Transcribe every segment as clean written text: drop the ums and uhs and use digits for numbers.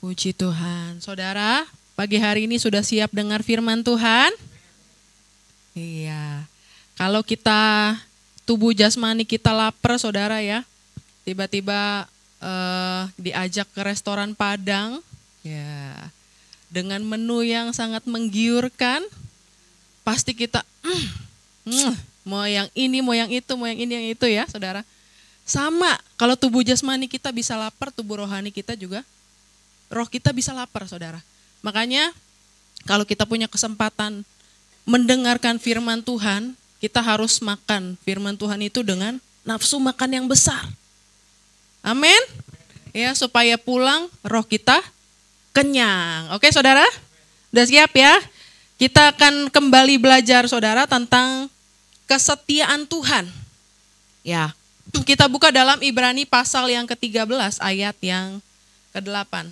Puji Tuhan. Saudara, pagi hari ini sudah siap dengar firman Tuhan? Iya. Kalau kita tubuh jasmani kita lapar, saudara ya, tiba-tiba diajak ke restoran Padang, ya, dengan menu yang sangat menggiurkan, pasti kita mau yang ini, mau yang itu, mau yang ini, yang itu ya, saudara. Sama, kalau tubuh jasmani kita bisa lapar, tubuh rohani kita juga, roh kita bisa lapar, saudara. Makanya kalau kita punya kesempatan mendengarkan firman Tuhan, kita harus makan firman Tuhan itu dengan nafsu makan yang besar. Amin. Ya, supaya pulang roh kita kenyang. Oke, saudara? Udah siap ya? Kita akan kembali belajar, saudara, tentang kesetiaan Tuhan. Ya, kita buka dalam Ibrani pasal yang ke-13 ayat yang ke-8.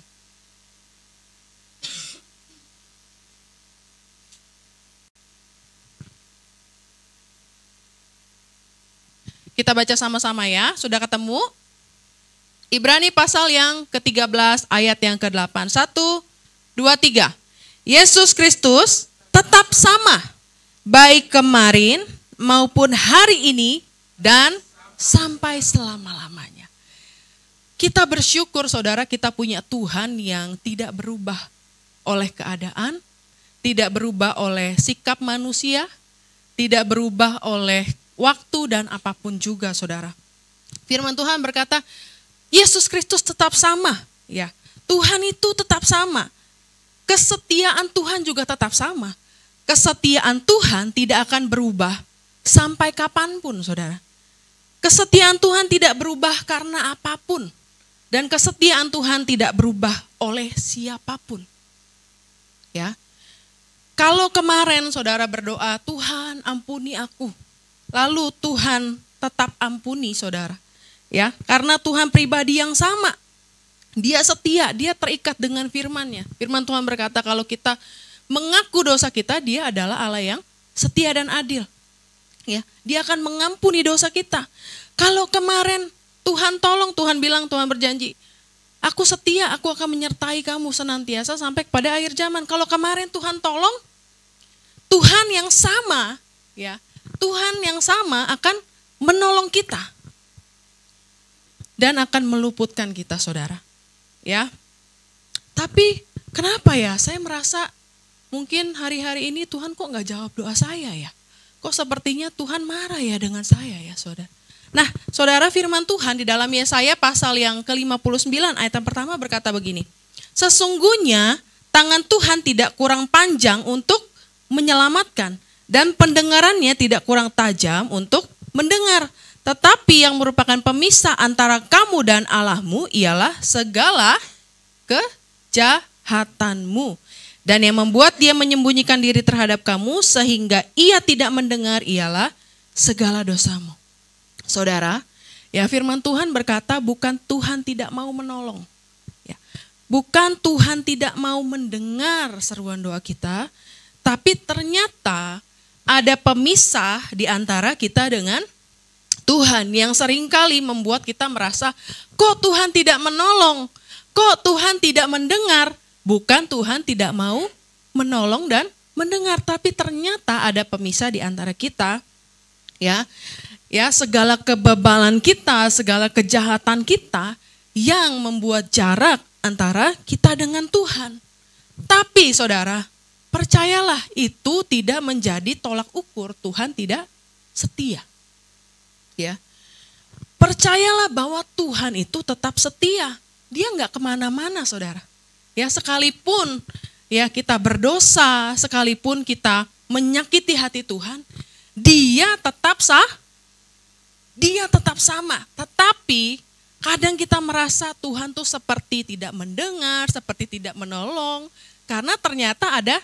Kita baca sama-sama ya, sudah ketemu? Ibrani pasal yang ke-13 ayat yang ke-8. 1, 2, 3. Yesus Kristus tetap sama, baik kemarin maupun hari ini dan sampai selama-lamanya. Kita bersyukur, saudara, kita punya Tuhan yang tidak berubah oleh keadaan, tidak berubah oleh sikap manusia, tidak berubah oleh waktu dan apapun juga, saudara. Firman Tuhan berkata, Yesus Kristus tetap sama. Ya, Tuhan itu tetap sama. Kesetiaan Tuhan juga tetap sama. Kesetiaan Tuhan tidak akan berubah sampai kapanpun, saudara. Kesetiaan Tuhan tidak berubah karena apapun. Dan kesetiaan Tuhan tidak berubah oleh siapapun. Ya, kalau kemarin saudara berdoa, Tuhan ampuni aku. Lalu Tuhan tetap ampuni, saudara. Ya, karena Tuhan pribadi yang sama. Dia setia, dia terikat dengan firman-Nya. Firman Tuhan berkata kalau kita mengaku dosa kita, dia adalah Allah yang setia dan adil. Ya, dia akan mengampuni dosa kita. Kalau kemarin Tuhan tolong, Tuhan bilang, Tuhan berjanji, aku setia, aku akan menyertai kamu senantiasa sampai pada akhir zaman. Kalau kemarin Tuhan tolong, Tuhan yang sama, ya, Tuhan yang sama akan menolong kita dan akan meluputkan kita, saudara. Ya, tapi kenapa ya? Saya merasa mungkin hari-hari ini Tuhan kok nggak jawab doa saya ya? Kok sepertinya Tuhan marah ya dengan saya ya, saudara? Nah, saudara, firman Tuhan di dalam Yesaya pasal yang ke-59 ayat yang pertama berkata begini. Sesungguhnya tangan Tuhan tidak kurang panjang untuk menyelamatkan, dan pendengarannya tidak kurang tajam untuk mendengar. Tetapi yang merupakan pemisah antara kamu dan Allahmu ialah segala kejahatanmu. Dan yang membuat dia menyembunyikan diri terhadap kamu sehingga ia tidak mendengar ialah segala dosamu. Saudara, ya, firman Tuhan berkata bukan Tuhan tidak mau menolong. Ya, bukan Tuhan tidak mau mendengar seruan doa kita, tapi ternyata ada pemisah di antara kita dengan Tuhan yang seringkali membuat kita merasa, kok Tuhan tidak menolong, kok Tuhan tidak mendengar. Bukan Tuhan tidak mau menolong dan mendengar, tapi ternyata ada pemisah di antara kita. Ya, segala kebebalan kita, segala kejahatan kita yang membuat jarak antara kita dengan Tuhan. Tapi saudara, percayalah, itu tidak menjadi tolak ukur Tuhan tidak setia. Ya, percayalah bahwa Tuhan itu tetap setia. Dia nggak kemana-mana, saudara. Ya, sekalipun ya kita berdosa, sekalipun kita menyakiti hati Tuhan, Dia tetap Dia tetap sama. Tetapi kadang kita merasa Tuhan tuh seperti tidak mendengar, seperti tidak menolong, karena ternyata ada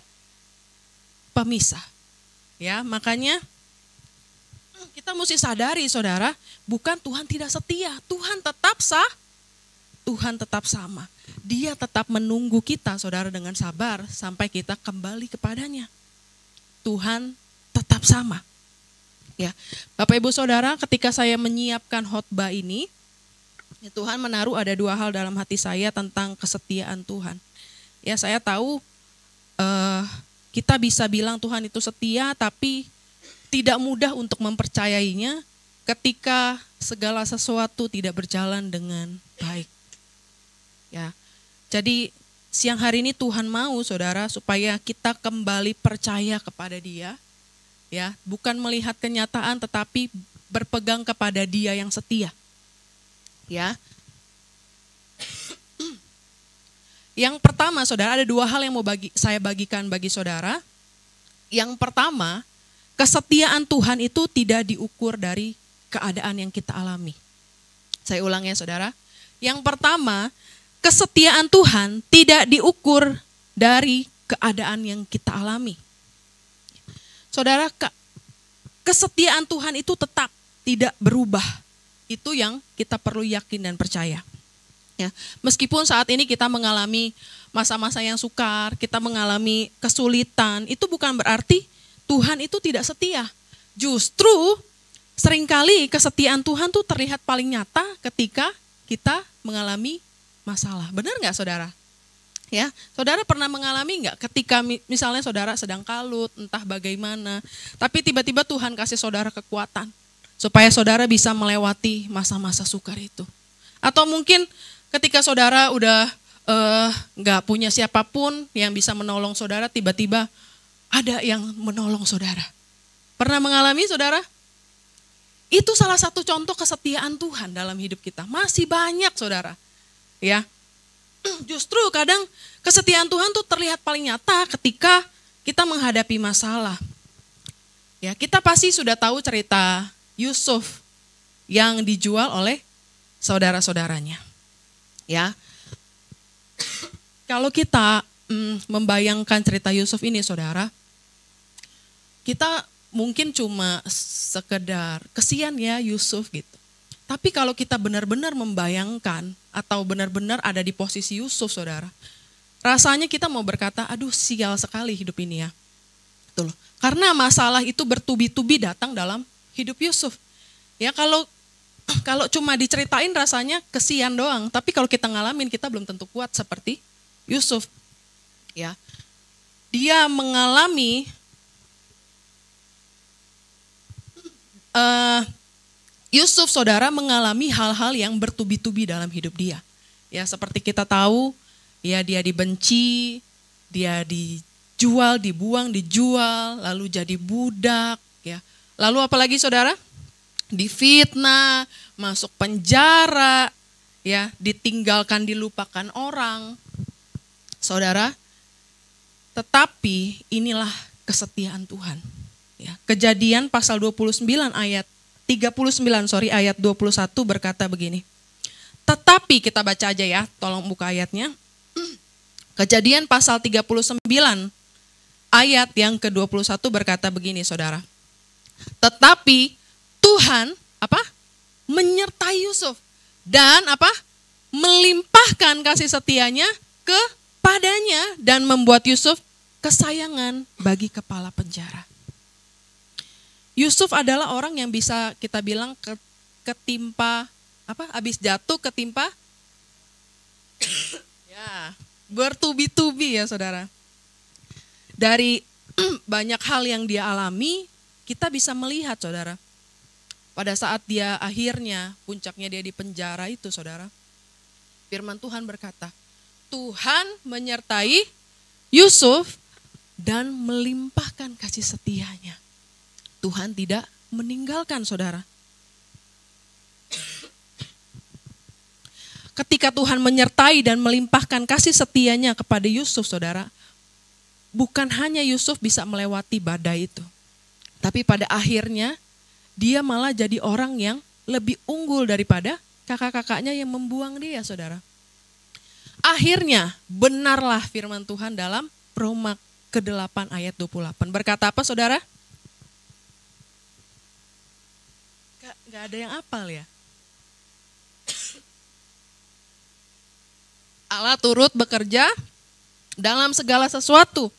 pemisah. Ya, makanya kita mesti sadari, saudara, bukan Tuhan tidak setia, Tuhan tetap Tuhan tetap sama. Dia tetap menunggu kita, saudara, dengan sabar sampai kita kembali kepadanya. Tuhan tetap sama. Ya, Bapak Ibu Saudara, ketika saya menyiapkan khotbah ini, Tuhan menaruh ada dua hal dalam hati saya tentang kesetiaan Tuhan. Ya, saya tahu kita bisa bilang Tuhan itu setia, tapi tidak mudah untuk mempercayainya ketika segala sesuatu tidak berjalan dengan baik. Ya, jadi siang hari ini Tuhan mau, saudara, supaya kita kembali percaya kepada Dia. Ya, bukan melihat kenyataan, tetapi berpegang kepada Dia yang setia. Ya. Yang pertama, saudara, ada dua hal yang mau saya bagikan bagi saudara. Yang pertama, kesetiaan Tuhan itu tidak diukur dari keadaan yang kita alami. Saya ulang ya, saudara. Yang pertama, kesetiaan Tuhan tidak diukur dari keadaan yang kita alami. Saudara, kesetiaan Tuhan itu tetap tidak berubah. Itu yang kita perlu yakin dan percaya. Ya, meskipun saat ini kita mengalami masa-masa yang sukar, kita mengalami kesulitan, itu bukan berarti Tuhan itu tidak setia. Justru seringkali kesetiaan Tuhan tuh terlihat paling nyata ketika kita mengalami masalah. Benar nggak, saudara? Ya, saudara pernah mengalami nggak ketika misalnya saudara sedang kalut, entah bagaimana, tapi tiba-tiba Tuhan kasih saudara kekuatan supaya saudara bisa melewati masa-masa sukar itu. Atau mungkin ketika saudara udah nggak punya siapapun yang bisa menolong saudara, tiba-tiba ada yang menolong saudara. Pernah mengalami, saudara? Itu salah satu contoh kesetiaan Tuhan dalam hidup kita. Masih banyak, saudara. Ya, justru kadang kesetiaan Tuhan tuh terlihat paling nyata ketika kita menghadapi masalah. Ya, kita pasti sudah tahu cerita Yusuf yang dijual oleh saudara-saudaranya. Ya, kalau kita membayangkan cerita Yusuf ini, saudara, kita mungkin cuma sekedar kesian ya Yusuf gitu. Tapi kalau kita benar-benar membayangkan atau benar-benar ada di posisi Yusuf, saudara, rasanya kita mau berkata, aduh sial sekali hidup ini ya. Betul. Karena masalah itu bertubi-tubi datang dalam hidup Yusuf. Ya, kalau cuma diceritain rasanya kesian doang, tapi kalau kita ngalamin kita belum tentu kuat seperti Yusuf. Ya. Dia mengalami Yusuf, saudara, mengalami hal-hal yang bertubi-tubi dalam hidup dia. Ya, seperti kita tahu, ya dia dibenci, dia dijual, dibuang, dijual, lalu jadi budak, ya. Lalu apalagi, saudara? Difitnah, masuk penjara, ya, ditinggalkan, dilupakan orang. Saudara, tetapi inilah kesetiaan Tuhan. Ya, Kejadian pasal 29 ayat 21 berkata begini. Tetapi kita baca aja ya, tolong buka ayatnya. Kejadian pasal 39 ayat yang ke-21 berkata begini, saudara. Tetapi Tuhan menyertai Yusuf dan melimpahkan kasih setianya kepadanya dan membuat Yusuf kesayangan bagi kepala penjara. Yusuf adalah orang yang bisa kita bilang ketimpa habis jatuh ketimpa ya, bertubi-tubi ya, saudara. Dari banyak hal yang dia alami, kita bisa melihat, saudara. Pada saat dia akhirnya, puncaknya dia di penjara itu, saudara. Firman Tuhan berkata, Tuhan menyertai Yusuf dan melimpahkan kasih setianya. Tuhan tidak meninggalkan, saudara. Ketika Tuhan menyertai dan melimpahkan kasih setianya kepada Yusuf, saudara, bukan hanya Yusuf bisa melewati badai itu, tapi pada akhirnya dia malah jadi orang yang lebih unggul daripada kakak-kakaknya yang membuang dia, saudara. Akhirnya benarlah firman Tuhan dalam Roma ke-8 ayat 28. Berkata apa, saudara? Gak ada yang hafal ya? Allah turut bekerja dalam segala sesuatu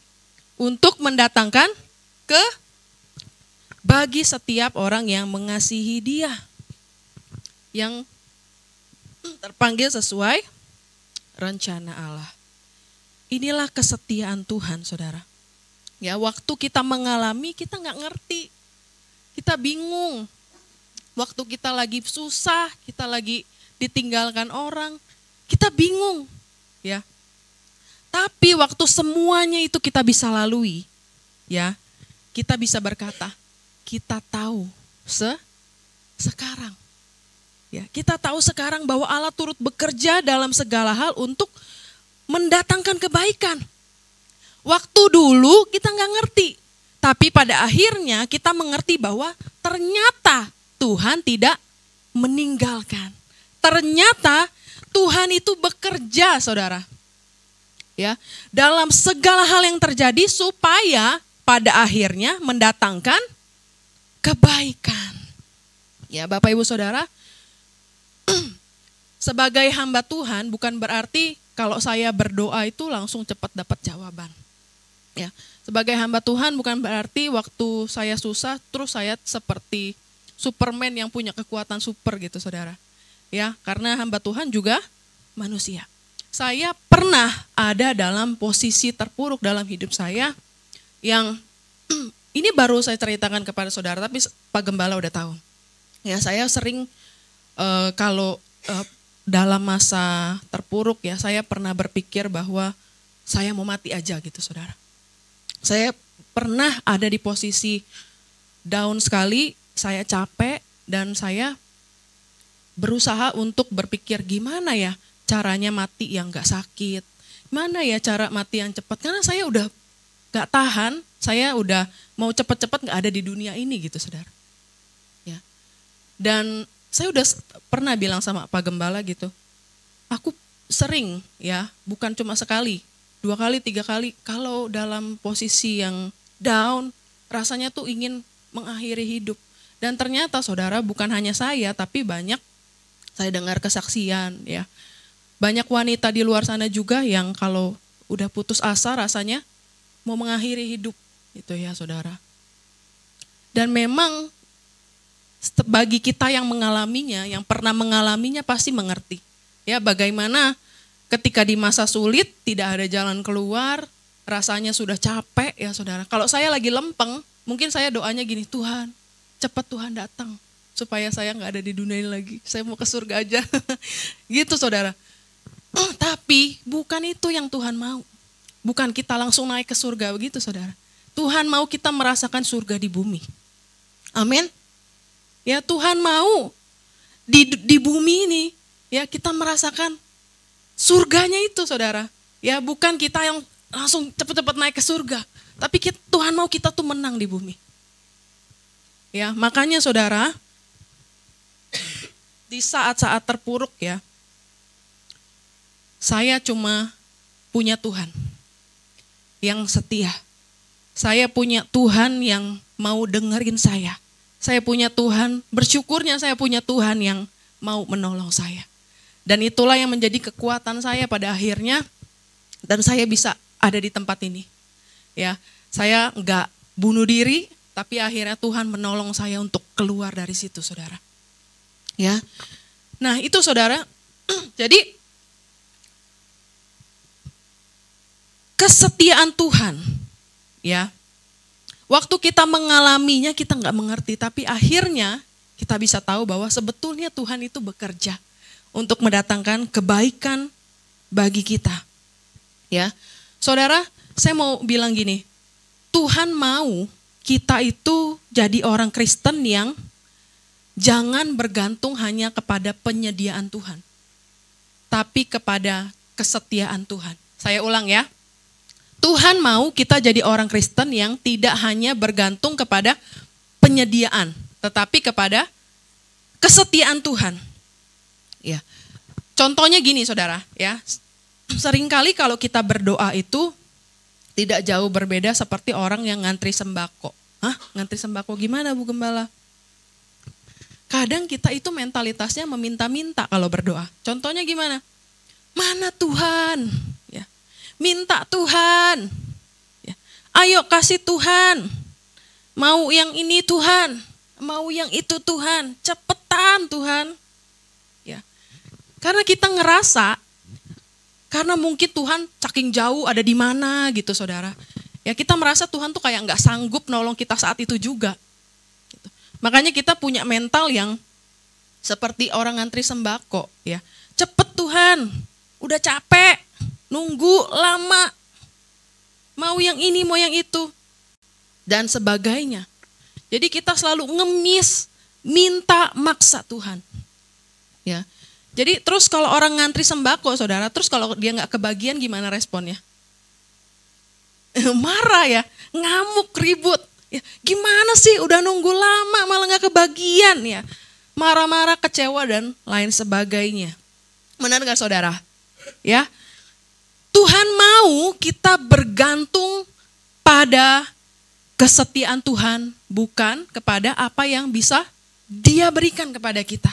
untuk mendatangkan bagi setiap orang yang mengasihi Dia. Yang terpanggil sesuai rencana Allah. Inilah kesetiaan Tuhan, saudara. Ya, waktu kita mengalami, kita nggak ngerti. Kita bingung. Waktu kita lagi susah, kita lagi ditinggalkan orang, kita bingung. Ya. Tapi waktu semuanya itu kita bisa lalui, ya, kita bisa berkata, kita tahu sekarang. Ya, kita tahu sekarang bahwa Allah turut bekerja dalam segala hal untuk mendatangkan kebaikan. Waktu dulu kita nggak ngerti, tapi pada akhirnya kita mengerti bahwa ternyata Tuhan tidak meninggalkan. Ternyata Tuhan itu bekerja, saudara. Ya, dalam segala hal yang terjadi supaya pada akhirnya mendatangkan kebaikan. Ya, Bapak Ibu Saudara, sebagai hamba Tuhan bukan berarti kalau saya berdoa itu langsung cepat dapat jawaban. Ya, sebagai hamba Tuhan bukan berarti waktu saya susah terus saya seperti Superman yang punya kekuatan super gitu, saudara. Ya, karena hamba Tuhan juga manusia. Saya pernah ada dalam posisi terpuruk dalam hidup saya yang ini baru saya ceritakan kepada saudara, tapi Pak Gembala udah tahu. Ya, saya sering kalau dalam masa terpuruk ya, saya pernah berpikir bahwa saya mau mati aja gitu, saudara. Saya pernah ada di posisi down sekali, saya capek dan saya berusaha untuk berpikir gimana ya caranya mati yang gak sakit, mana ya cara mati yang cepat, karena saya udah gak tahan, saya udah mau cepat-cepat gak ada di dunia ini gitu, saudara. Ya. Dan saya udah pernah bilang sama Pak Gembala gitu, aku sering ya, bukan cuma sekali, 2 kali, 3 kali, kalau dalam posisi yang down, rasanya tuh ingin mengakhiri hidup. Dan ternyata saudara, bukan hanya saya, tapi banyak saya dengar kesaksian ya. Banyak wanita di luar sana juga yang kalau udah putus asa rasanya mau mengakhiri hidup gitu ya, saudara. Dan memang bagi kita yang mengalaminya, yang pernah mengalaminya pasti mengerti. Ya, bagaimana ketika di masa sulit tidak ada jalan keluar, rasanya sudah capek ya, saudara. Kalau saya lagi lempeng, mungkin saya doanya gini, Tuhan, cepat Tuhan datang supaya saya nggak ada di dunia ini lagi. Saya mau ke surga aja. Gitu, saudara. Tapi bukan itu yang Tuhan mau. Bukan kita langsung naik ke surga begitu, saudara. Tuhan mau kita merasakan surga di bumi. Amin. Ya, Tuhan mau di bumi ini ya kita merasakan surganya itu, saudara. Ya, bukan kita yang langsung cepat-cepat naik ke surga, tapi Tuhan mau kita tuh menang di bumi. Ya, makanya saudara, di saat-saat terpuruk ya, saya cuma punya Tuhan yang setia. Saya punya Tuhan yang mau dengerin saya. Saya punya Tuhan, bersyukurnya saya punya Tuhan yang mau menolong saya. Dan itulah yang menjadi kekuatan saya pada akhirnya, dan saya bisa ada di tempat ini. Ya, saya enggak bunuh diri, tapi akhirnya Tuhan menolong saya untuk keluar dari situ, saudara. Ya, nah itu saudara, jadi kesetiaan Tuhan, ya. Waktu kita mengalaminya kita nggak mengerti, tapi akhirnya kita bisa tahu bahwa sebetulnya Tuhan itu bekerja untuk mendatangkan kebaikan bagi kita. Ya, saudara, saya mau bilang gini, Tuhan mau kita itu jadi orang Kristen yang jangan bergantung hanya kepada penyediaan Tuhan, tapi kepada kesetiaan Tuhan. Saya ulang ya. Tuhan mau kita jadi orang Kristen yang tidak hanya bergantung kepada penyediaan, tetapi kepada kesetiaan Tuhan. Ya. Contohnya gini, saudara, ya. Seringkali kalau kita berdoa itu tidak jauh berbeda seperti orang yang ngantri sembako. Hah? Ngantri sembako gimana, Bu Gembala? Kadang kita itu mentalitasnya meminta-minta kalau berdoa. Contohnya gimana? Mana Tuhan? Ya. Minta Tuhan, ya. Ayo kasih Tuhan, mau yang ini Tuhan, mau yang itu Tuhan, cepetan Tuhan. Ya. Karena kita ngerasa, karena mungkin Tuhan saking jauh ada di mana gitu saudara. Ya kita merasa Tuhan tuh kayak nggak sanggup nolong kita saat itu juga. Gitu. Makanya kita punya mental yang seperti orang ngantri sembako. Ya, cepet Tuhan, udah capek, nunggu lama, mau yang ini, mau yang itu, dan sebagainya. Jadi kita selalu ngemis, minta, maksa Tuhan. Ya, jadi terus kalau orang ngantri sembako saudara, terus kalau dia nggak kebagian gimana responnya? Marah ya, ngamuk, ribut. Ya, gimana sih udah nunggu lama malah nggak kebagian ya. Marah-marah, kecewa dan lain sebagainya. Benar nggak saudara? Ya, Tuhan mau kita bergantung pada kesetiaan Tuhan, bukan kepada apa yang bisa Dia berikan kepada kita.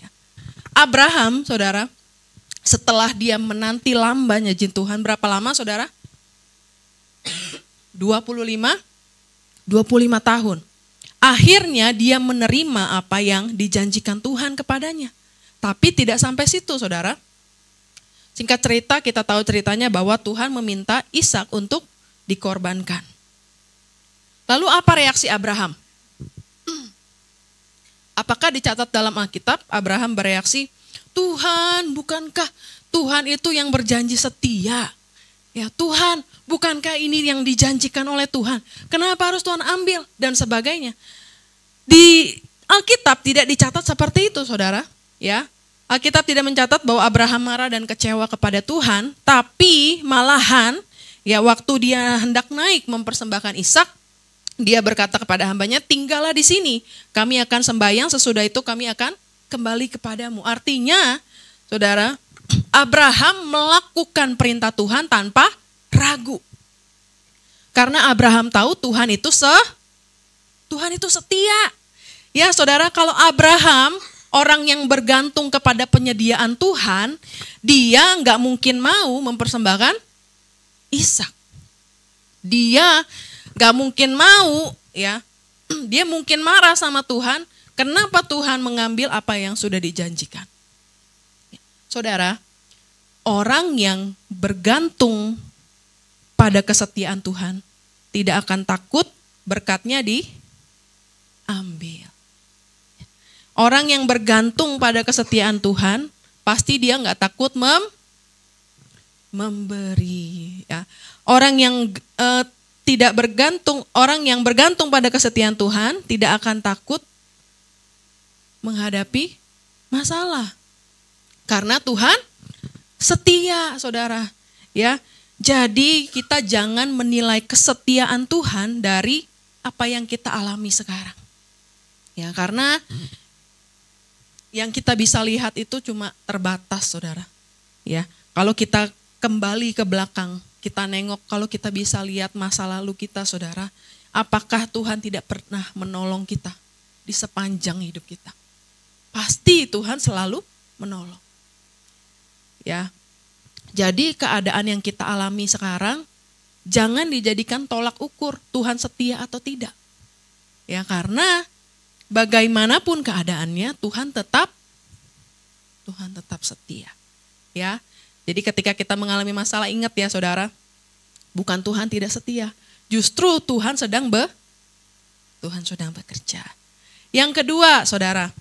Ya. Abraham, saudara, setelah dia menanti lambannya janji Tuhan, berapa lama saudara? 25 tahun. Akhirnya dia menerima apa yang dijanjikan Tuhan kepadanya. Tapi tidak sampai situ saudara. Singkat cerita kita tahu ceritanya bahwa Tuhan meminta Ishak untuk dikorbankan. Lalu apa reaksi Abraham? Apakah dicatat dalam Alkitab Abraham bereaksi, Tuhan bukankah Tuhan itu yang berjanji setia? Ya Tuhan, bukankah ini yang dijanjikan oleh Tuhan? Kenapa harus Tuhan ambil? Dan sebagainya. Di Alkitab tidak dicatat seperti itu saudara. Ya, Alkitab tidak mencatat bahwa Abraham marah dan kecewa kepada Tuhan. Tapi malahan ya waktu dia hendak naik mempersembahkan Ishak, dia berkata kepada hambanya, tinggallah di sini. Kami akan sembahyang, sesudah itu kami akan kembali kepadamu. Artinya saudara, Abraham melakukan perintah Tuhan tanpa ragu. Karena Abraham tahu Tuhan itu setia. Ya saudara, kalau Abraham orang yang bergantung kepada penyediaan Tuhan, dia nggak mungkin mau mempersembahkan Ishak. Dia nggak mungkin mau, ya. Dia mungkin marah sama Tuhan. Kenapa Tuhan mengambil apa yang sudah dijanjikan? Saudara, orang yang bergantung pada kesetiaan Tuhan tidak akan takut berkatnya diambil. Orang yang bergantung pada kesetiaan Tuhan, pasti dia nggak takut memberi. Ya. Orang yang tidak bergantung, orang yang bergantung pada kesetiaan Tuhan tidak akan takut menghadapi masalah. Karena Tuhan setia, saudara. Ya, jadi kita jangan menilai kesetiaan Tuhan dari apa yang kita alami sekarang. Ya, karena yang kita bisa lihat itu cuma terbatas, saudara. Ya, kalau kita kembali ke belakang, kita nengok, kalau kita bisa lihat masa lalu kita, saudara, apakah Tuhan tidak pernah menolong kita di sepanjang hidup kita? Pasti Tuhan selalu menolong. Ya, jadi keadaan yang kita alami sekarang jangan dijadikan tolak ukur Tuhan setia atau tidak. Ya, karena bagaimanapun keadaannya Tuhan tetap setia. Ya, jadi ketika kita mengalami masalah, ingat ya saudara, bukan Tuhan tidak setia, justru Tuhan sedang bekerja. Yang kedua, saudara,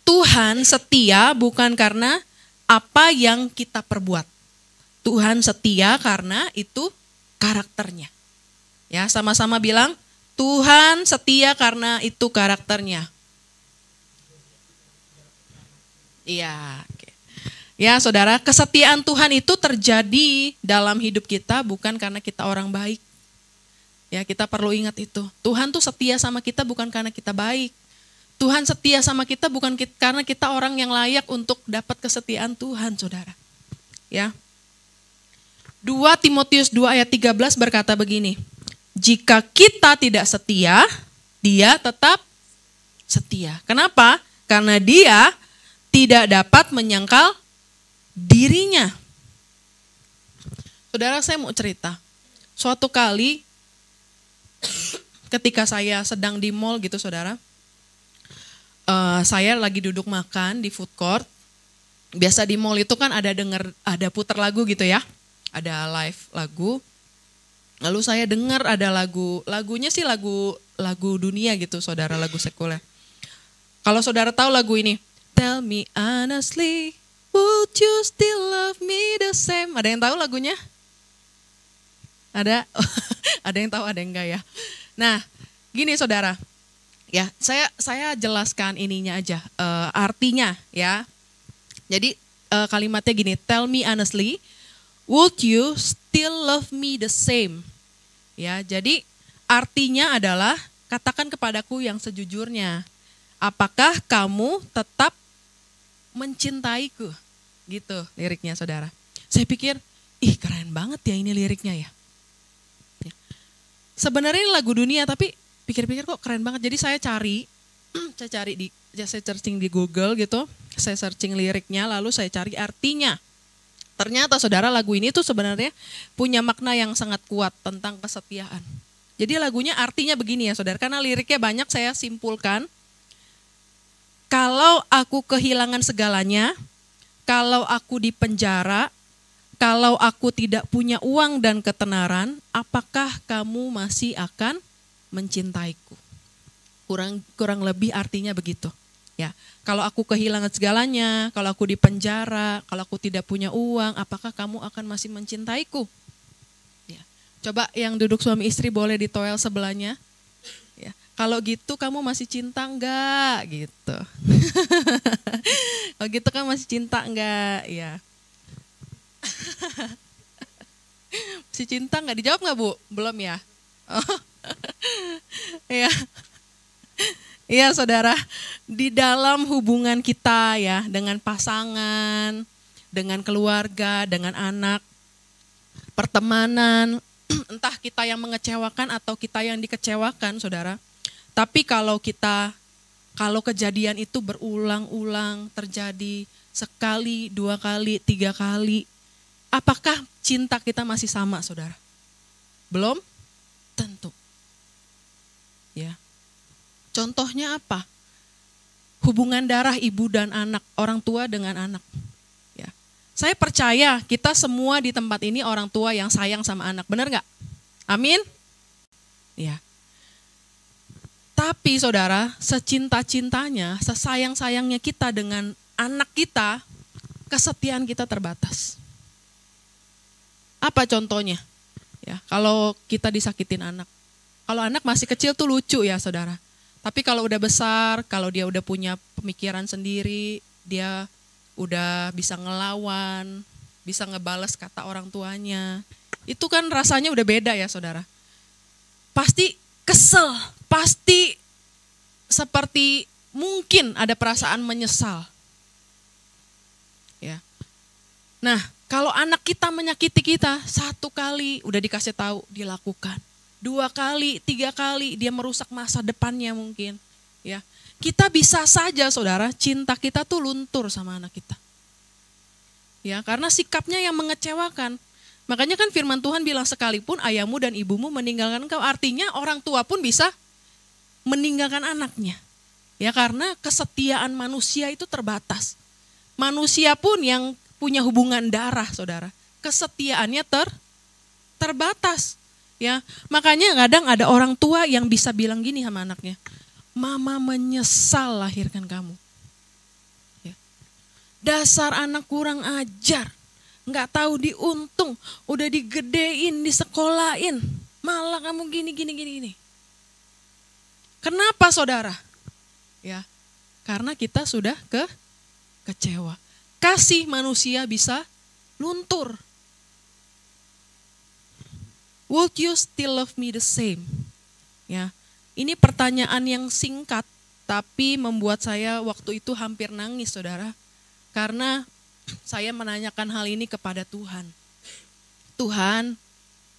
Tuhan setia bukan karena apa yang kita perbuat. Tuhan setia karena itu karakternya. Ya, sama-sama bilang, Tuhan setia karena itu karakternya. Iya. Ya, saudara, kesetiaan Tuhan itu terjadi dalam hidup kita bukan karena kita orang baik. Ya, kita perlu ingat itu. Tuhan tuh setia sama kita bukan karena kita baik. Tuhan setia sama kita bukan karena kita orang yang layak untuk dapat kesetiaan Tuhan, saudara. Ya. 2 Timotius 2 ayat 13 berkata begini, jika kita tidak setia, dia tetap setia. Kenapa? Karena dia tidak dapat menyangkal dirinya. Saudara, saya mau cerita. Suatu kali ketika saya sedang di mall gitu, saudara, saya lagi duduk makan di food court. Biasa di mall itu kan ada putar lagu gitu ya. Ada live lagu. Lalu saya dengar ada lagunya sih lagu dunia gitu, saudara, lagu sekuler. Kalau saudara tahu lagu ini, Tell me honestly, would you still love me the same? Ada yang tahu lagunya? Ada? Ada yang tahu, ada yang enggak ya? Nah, gini saudara, ya saya jelaskan ininya aja, artinya ya. Jadi kalimatnya gini, tell me honestly, would you still love me the same? Ya, jadi artinya adalah katakan kepadaku yang sejujurnya, apakah kamu tetap mencintaiku? Gitu liriknya saudara. Saya pikir, keren banget ya ini liriknya ya. Sebenarnya ini lagu dunia, tapi pikir-pikir kok keren banget. Jadi saya searching di Google gitu, saya searching liriknya, lalu saya cari artinya. Ternyata saudara, lagu ini tuh sebenarnya punya makna yang sangat kuat tentang kesetiaan. Jadi lagunya artinya begini ya saudara, karena liriknya banyak, saya simpulkan. Kalau aku kehilangan segalanya, kalau aku dipenjara, kalau aku tidak punya uang dan ketenaran, apakah kamu masih akan mencintaiku? Kurang lebih artinya begitu. Ya, kalau aku kehilangan segalanya, kalau aku dipenjara, kalau aku tidak punya uang, apakah kamu akan masih mencintaiku? Ya. Coba yang duduk suami istri boleh ditoel sebelahnya. Ya. Kalau gitu kamu masih cinta enggak? Gitu. Kalau gitu kamu masih cinta enggak? Ya. Masih cinta enggak? Dijawab enggak Bu? Belum ya? Oh. Ya. Iya saudara, di dalam hubungan kita ya dengan pasangan, dengan keluarga, dengan anak, pertemanan, entah kita yang mengecewakan atau kita yang dikecewakan saudara. Tapi kalau kejadian itu berulang-ulang terjadi sekali, 2 kali, 3 kali, apakah cinta kita masih sama saudara? Belum tentu. Ya. Contohnya apa? Hubungan darah ibu dan anak, orang tua dengan anak. Ya. Saya percaya kita semua di tempat ini orang tua yang sayang sama anak, benar nggak? Amin? Ya. Tapi saudara, secinta-cintanya, sesayang-sayangnya kita dengan anak kita, kesetiaan kita terbatas. Apa contohnya? Ya, kalau kita disakitin anak. Kalau anak masih kecil tuh lucu ya saudara. Tapi kalau udah besar, kalau dia udah punya pemikiran sendiri, dia udah bisa ngelawan, bisa ngebales kata orang tuanya. Itu kan rasanya udah beda ya saudara. Pasti kesel, pasti seperti mungkin ada perasaan menyesal. Ya. Nah, kalau anak kita menyakiti kita, 1 kali udah dikasih tahu dilakukan. 2 kali, 3 kali dia merusak masa depannya mungkin. Ya, kita bisa saja saudara, cinta kita tuh luntur sama anak kita. Ya, karena sikapnya yang mengecewakan. Makanya kan firman Tuhan bilang sekalipun ayahmu dan ibumu meninggalkan engkau, artinya orang tua pun bisa meninggalkan anaknya. Ya, karena kesetiaan manusia itu terbatas. Manusia pun yang punya hubungan darah saudara, kesetiaannya terbatas. Ya, makanya kadang ada orang tua yang bisa bilang gini sama anaknya, mama menyesal lahirkan kamu. Ya. Dasar anak kurang ajar, nggak tahu diuntung, udah digedein, disekolahin, malah kamu gini. Kenapa saudara? Ya, karena kita sudah kecewa. Kasih manusia bisa luntur. Would you still love me the same? Ya, ini pertanyaan yang singkat, tapi membuat saya waktu itu hampir nangis, saudara. Karena saya menanyakan hal ini kepada Tuhan. Tuhan,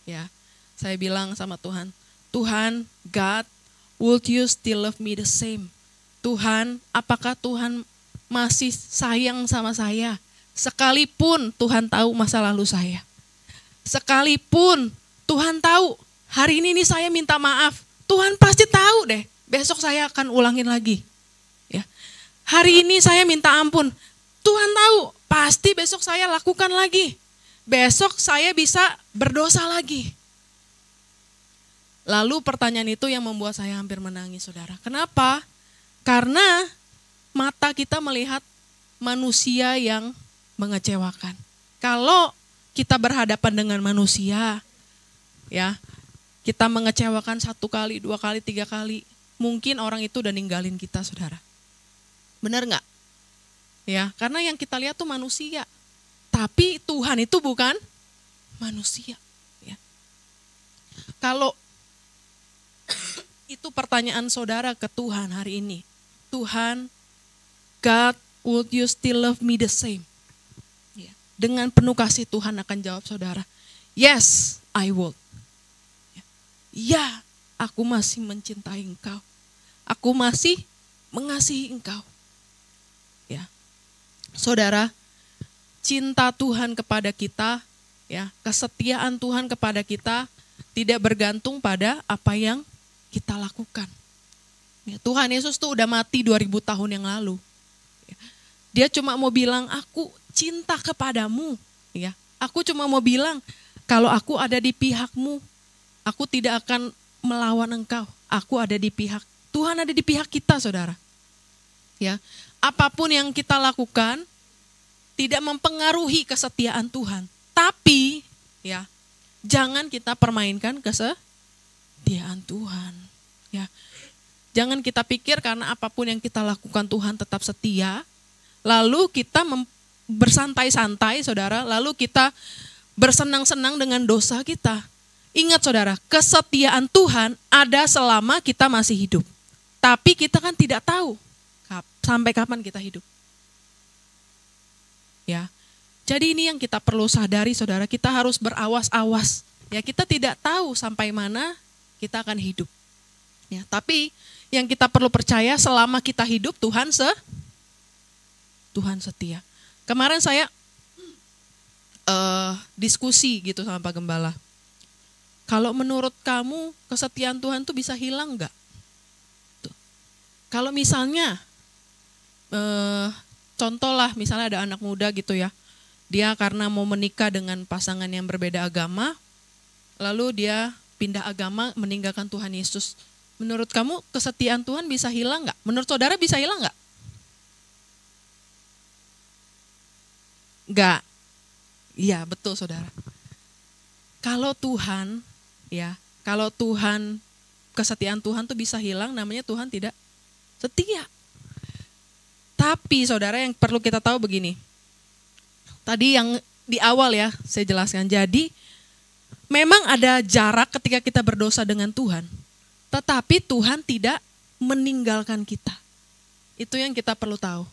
ya, saya bilang sama Tuhan, Tuhan, God, would you still love me the same? Tuhan, apakah Tuhan masih sayang sama saya? Sekalipun Tuhan tahu masa lalu saya. Sekalipun Tuhan tahu, hari ini nih saya minta maaf. Tuhan pasti tahu deh, besok saya akan ulangin lagi. Ya, Hari ini saya minta ampun. Tuhan tahu, pasti besok saya lakukan lagi. Besok saya bisa berdosa lagi. Lalu pertanyaan itu yang membuat saya hampir menangis, saudara. Kenapa? Karena mata kita melihat manusia yang mengecewakan. Kalau kita berhadapan dengan manusia, ya, kita mengecewakan 1 kali, 2 kali, 3 kali, mungkin orang itu udah ninggalin kita, saudara. Benar nggak? Ya, karena yang kita lihat tuh manusia. Tapi Tuhan itu bukan manusia. Ya. Kalau itu pertanyaan saudara ke Tuhan hari ini. Tuhan, God, would you still love me the same? Ya. Dengan penuh kasih Tuhan akan jawab saudara, yes, I would. Ya, aku masih mencintai engkau. Aku masih mengasihi engkau. Ya. Saudara, cinta Tuhan kepada kita, ya, kesetiaan Tuhan kepada kita tidak bergantung pada apa yang kita lakukan. Ya, Tuhan Yesus tuh udah mati 2000 tahun yang lalu. Ya. Dia cuma mau bilang, aku cinta kepadamu. Ya. Aku cuma mau bilang, kalau aku ada di pihakmu, aku tidak akan melawan engkau. Aku ada di pihak, Tuhan ada di pihak kita, saudara. Ya, apapun yang kita lakukan tidak mempengaruhi kesetiaan Tuhan. Tapi, ya, jangan kita permainkan kesetiaan Tuhan. Ya, jangan kita pikir karena apapun yang kita lakukan Tuhan tetap setia. Lalu kita bersantai-santai, saudara. Lalu kita bersenang-senang dengan dosa kita. Ingat saudara, kesetiaan Tuhan ada selama kita masih hidup. Tapi kita kan tidak tahu sampai kapan kita hidup. Ya. Jadi ini yang kita perlu sadari saudara, kita harus berawas-awas. Ya, kita tidak tahu sampai mana kita akan hidup. Ya, tapi yang kita perlu percaya selama kita hidup Tuhan setia. Kemarin saya diskusi gitu sama Pak Gembala. Kalau menurut kamu kesetiaan Tuhan tuh bisa hilang nggak? Kalau misalnya, contohlah misalnya ada anak muda gitu ya, dia karena mau menikah dengan pasangan yang berbeda agama, lalu dia pindah agama meninggalkan Tuhan Yesus. Menurut kamu kesetiaan Tuhan bisa hilang nggak? Menurut saudara bisa hilang nggak? Nggak. Iya betul saudara. Kalau Tuhan, ya, kalau Tuhan, kesetiaan Tuhan tuh bisa hilang, namanya Tuhan tidak setia. Tapi saudara yang perlu kita tahu begini. Tadi yang di awal ya saya jelaskan. Jadi memang ada jarak ketika kita berdosa dengan Tuhan. Tetapi Tuhan tidak meninggalkan kita. Itu yang kita perlu tahu.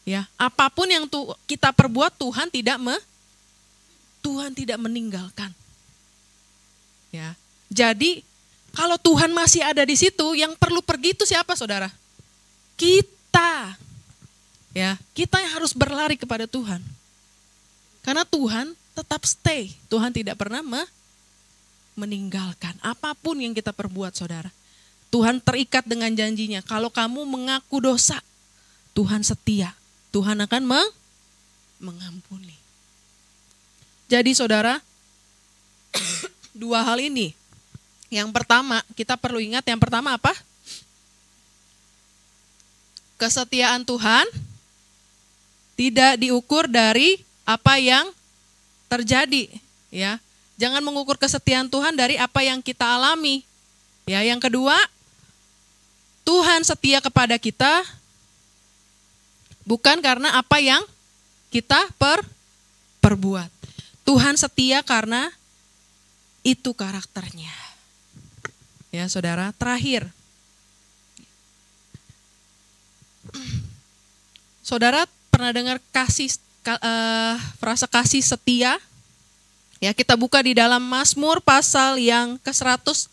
Ya, apapun yang kita perbuat Tuhan tidak meninggalkan. Ya. Jadi kalau Tuhan masih ada di situ, yang perlu pergi itu siapa saudara? Kita. Ya, kita yang harus berlari kepada Tuhan. Karena Tuhan tetap stay. Tuhan tidak pernah meninggalkan apapun yang kita perbuat saudara. Tuhan terikat dengan janjinya. Kalau kamu mengaku dosa, Tuhan setia. Tuhan akan mengampuni. Jadi saudara, dua hal ini. Yang pertama, kita perlu ingat yang pertama apa? Kesetiaan Tuhan tidak diukur dari apa yang terjadi, ya. Jangan mengukur kesetiaan Tuhan dari apa yang kita alami. Ya, yang kedua, Tuhan setia kepada kita bukan karena apa yang kita perbuat. Tuhan setia karena itu karakternya. Ya, saudara, terakhir. Saudara pernah dengar frasa kasih setia? Ya, kita buka di dalam Mazmur pasal yang ke-100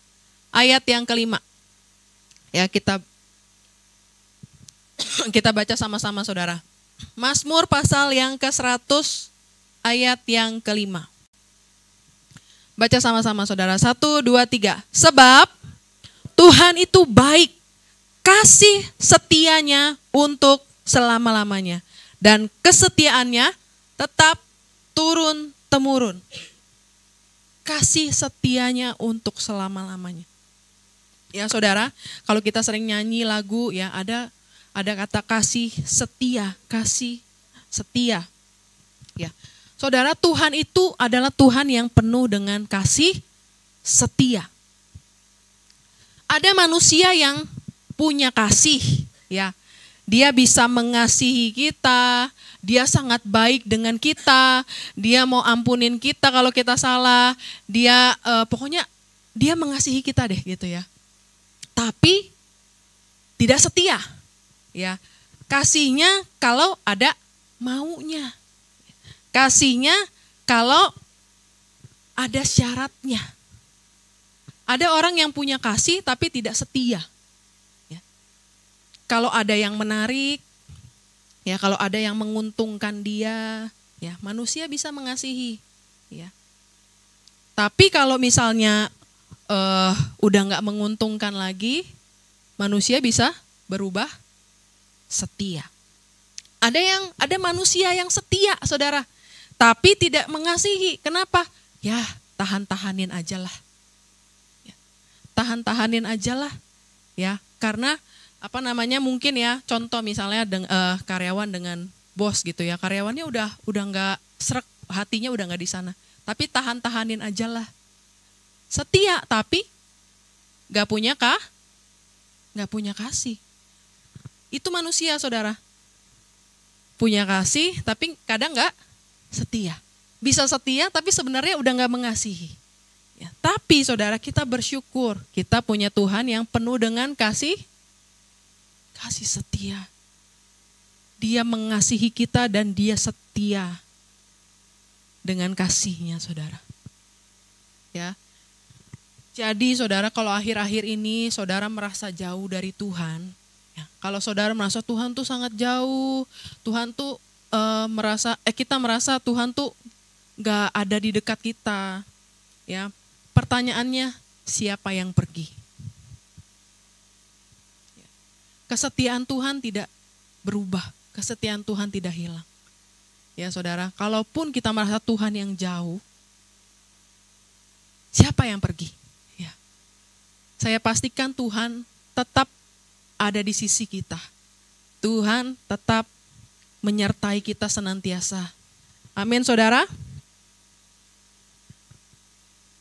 ayat yang ke-5. Ya, kita baca sama-sama saudara. Mazmur pasal yang ke-100 ayat yang ke-5. Baca sama-sama saudara. 1, 2, 3. Sebab Tuhan itu baik, kasih setianya untuk selama-lamanya. Dan kesetiaannya tetap turun-temurun. Kasih setianya untuk selama-lamanya. Ya saudara, kalau kita sering nyanyi lagu ya ada kata kasih setia. Ya. Saudara, Tuhan itu adalah Tuhan yang penuh dengan kasih setia. Ada manusia yang punya kasih, ya. Dia bisa mengasihi kita, dia sangat baik dengan kita, dia mau ampunin kita kalau kita salah, dia pokoknya dia mengasihi kita deh gitu ya. Tapi tidak setia, ya. Kasihnya kalau ada maunya, kasihnya kalau ada syaratnya. Ada orang yang punya kasih tapi tidak setia. Kalau ada yang menarik, ya kalau ada yang menguntungkan dia, ya manusia bisa mengasihi, ya. Tapi kalau misalnya udah nggak menguntungkan lagi, manusia bisa berubah setia. Ada manusia yang setia, saudara, tapi tidak mengasihi. Kenapa? Ya tahan-tahanin aja lah, ya, tahan-tahanin aja lah, ya karena mungkin ya contoh misalnya karyawan dengan bos gitu ya, karyawannya udah nggak srek, hatinya udah nggak di sana, tapi tahan-tahanin aja lah, setia tapi nggak punya kasih. Itu manusia, saudara, punya kasih tapi kadang nggak setia, bisa setia tapi sebenarnya udah nggak mengasihi. Ya, tapi saudara, kita bersyukur kita punya Tuhan yang penuh dengan kasih setia. Dia mengasihi kita dan dia setia dengan kasihnya, saudara. Ya. Jadi saudara, kalau akhir-akhir ini saudara merasa jauh dari Tuhan, ya, kalau saudara merasa Tuhan tuh sangat jauh, Tuhan tuh kita merasa Tuhan tuh gak ada di dekat kita, ya. Pertanyaannya, siapa yang pergi? Kesetiaan Tuhan tidak berubah, kesetiaan Tuhan tidak hilang. Ya saudara, kalaupun kita merasa Tuhan yang jauh, siapa yang pergi? Ya. Saya pastikan Tuhan tetap ada di sisi kita. Tuhan tetap menyertai kita senantiasa. Amin, saudara.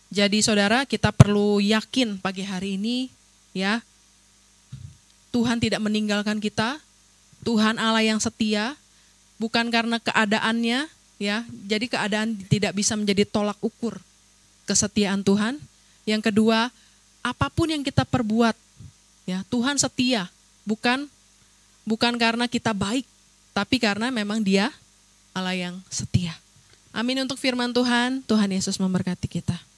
Jadi saudara, kita perlu yakin pagi hari ini, ya, Tuhan tidak meninggalkan kita. Tuhan Allah yang setia, bukan karena keadaannya, ya. Jadi keadaan tidak bisa menjadi tolak ukur kesetiaan Tuhan. Yang kedua, apapun yang kita perbuat, ya, Tuhan setia, bukan karena kita baik, tapi karena memang Dia Allah yang setia. Amin untuk firman Tuhan. Tuhan Yesus memberkati kita.